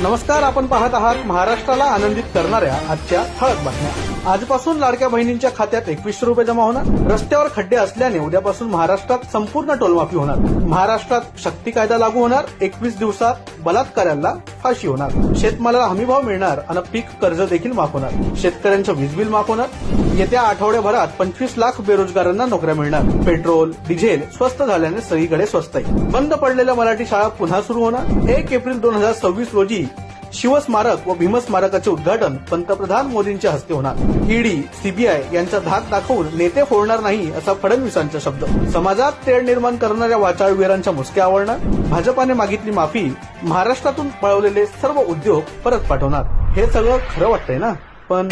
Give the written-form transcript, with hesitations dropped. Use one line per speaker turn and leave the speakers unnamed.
नमस्कार, आपण पाहत आहात महाराष्ट्राला आनंदित करणाऱ्या आजच्या ठळक बातम्या। आजपासून लाडक्या बहिणींच्या खात्यात 2100 रुपये जमा होणार। रस्त्यावर खड्डे असल्याने उद्यापासून महाराष्ट्रात संपूर्ण टोलमाफी होणार। महाराष्ट्रात शक्ती कायदा लागू होणार। 21 दिवसात बलात्काऱ्याला फाशी होणार। शेतमालाला हमीभाव मिळणार आणि पीक कर्ज देखील माफ होणार। शेतकऱ्यांचं वीज बिल माफ होणार। येत्या आठवड्याभरात 25 लाख बेरोजगारांना नोकऱ्या मिळणार। पेट्रोल डिझेल स्वस्त झाल्याने सगळीकडे स्वस्त आहे। बंद पडलेल्या मराठी शाळा पुन्हा सुरू होणार। 1 एप्रिल 2026 रोजी शिवस्मारक व भीमस्मारकाचे उद्घाटन पंतप्रधान मोदींच्या हस्ते होणार। ईडी सीबीआय यांचा धाक दाखवून नेते फोडणार नाही असा फडणवीसांचा शब्द। समाजात तेढ निर्माण करणाऱ्या वाचाळवीरांच्या मुसक्या आवळणार। भाजपाने मागितली माफी। महाराष्ट्रातून पळवलेले सर्व उद्योग परत पाठवणार। हे सगळं खरं वाटतंय ना, पण